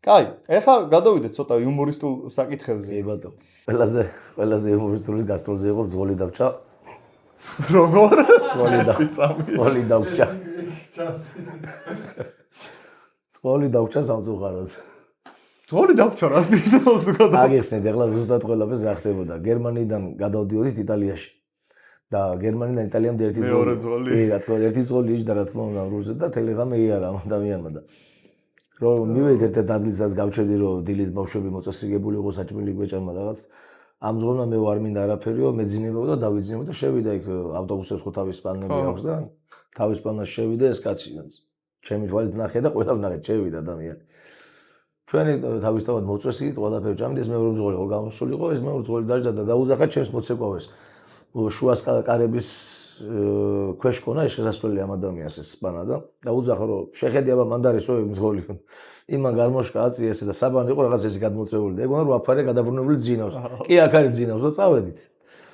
კაი, ეხლა გადავიდეთ ცოტა იუმორისტულ საკითხებზე. კი ბატონო. ყველაზე იუმორისტული გასტროლზე იყო ბრძოლი დავჭა. როგორ? სკოლი დავჭა. სკოლი დავჭა სამწუხაროდ. სკოლი დავჭა რას ნიშნავს თუ გადა? აგიხსნით, ეხლა ზუსტად ყველაფერს რა ხდებოდა. გერმანიიდან გადავდიოდით იტალიაში. და გერმანიიდან იტალიამდე ერთი მეორე ძღოლი. კი, რა თქმა უნდა, ერთი ძღოლი იჯდა რა თქმა უნდა რუსეთს და ტელეგრამი იარა ამ ადამიანმა და რომ მივედით ერთ ადგილსაც გავჩერდი რომ დილით ბავშვები მოწესრიგებული იყო საჭმელი გვეჭამა რაღაც ამ ზღოლმა მე ვარ მინდა არაფერიო მეძინებო და დავიძინებო და შევიდა იქ ავტობუსებს ხო თავის პანები აქვს და თავის პანას შევიდა ეს კაცი ჩემი თვალით ნახე და ყველა ვნახეთ შევიდა ადამიანი ჩვენი თავისთავად მოწესრიგით ყველაფერი ჭამდეს მეორე ზღოლი ხო გამოსულიყო ეს მეორე ზღოლი დაждდა და დაუძახა ჩემს მოცეკვავეს შუას კარების ქვეშ ქონა ეს შესასვლელი ამ ადამიანს ეს სპანა და დაუძახა რომ შეხედი აბა მანდარისო მძღოლი იმან გარმოშკა აწი ესე და საბანი იყო რაღაც ესე გადმოწეული და ეგ უნდა რომ აფარე გადაბრუნებული ძინავს კი აქ არის ძინავს და წავედით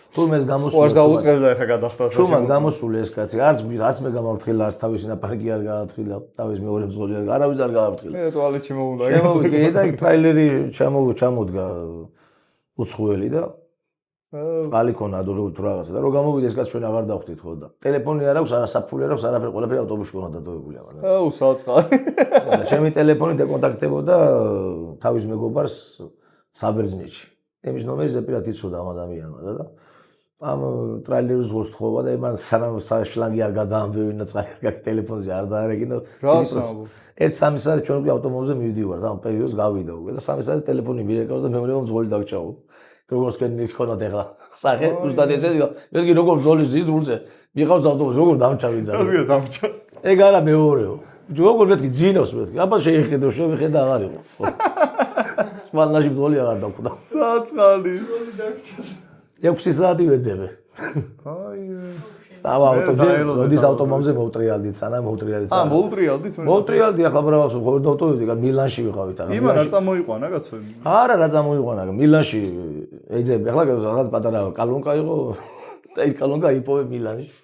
თურმე ეს გამოსული ყურს დაუწყებდა ეხა გადახდა შუმან გამოსული ეს კაცი არც მე გამავთხილა არც თავისი ნაპარკი არ გააფრთხილა თავის მეორე მძღოლი არავის არ გააფრთხილა მე ტუალეტში მოვულა კი და ტრაილერი ჩამოდგა უცხოელი და წყალი ქონა ადუღებული თუ რაღაცა და რო გამოვიდა ეს კაცი ჩვენ აღარ დავხვდით ხო და ტელეფონი არ აქვს საფული არ აქვს არაფერი ყველაფერი ავტობუსში ქონა დატოვებული ამან აუ საწყალი ჩემი ტელეფონი დაკონტაქტებოდა თავის მეგობარს საბერძნეთში იმის ნომერი ზეპირად იცოდა ამ ადამიანმა და ამ ტრაილერის ზღოს თხოვა და იმან სანამ შლანგი არ გადაამბევინა წყალი არ გაქვს ტელეფონზე არ დაარეკინა რას ამბობ ერთ 3 საათი ჩვენ უკვე ავტომობილზე მივდივართ ამ პერიოდს გავიდა უკვე და 3 საათი ტელეფონი მირეკავს და მეორე მძღოლი დავჭაო როგორც კენი ხონად ეხლა სახე უბრალოდ ესეთი ეს კი როგორ ბრძოლის ზის რულზე მიყავს ავტობუსი როგორ დამჭავი ძაღლი ასე დამჭა ეგ არა მეორეო როგორ მეთქი ძინავს მეთქი აბა შეიხედო შევიხედა აღარ იყო სპანაში ბრძოლი აღარ დაკვდა საწყალი ბრძოლი დაგჭა 6 საათი ვეძებე აი სტავა ავტოჯეს როდის ავტომობილზე მოვტრიალდით სანამ მოვტრიალდით მოვტრიალდი ახლა ბრავახს ხوار დავტოვებდი მილანში ვიყავით არა იმან რა წამოიყვანა კაცო არა რა წამოიყვანა მილანში ეძები ახლა რაღაც პატარა კალონკა იყო და ის კალონკა იპოვე მილანში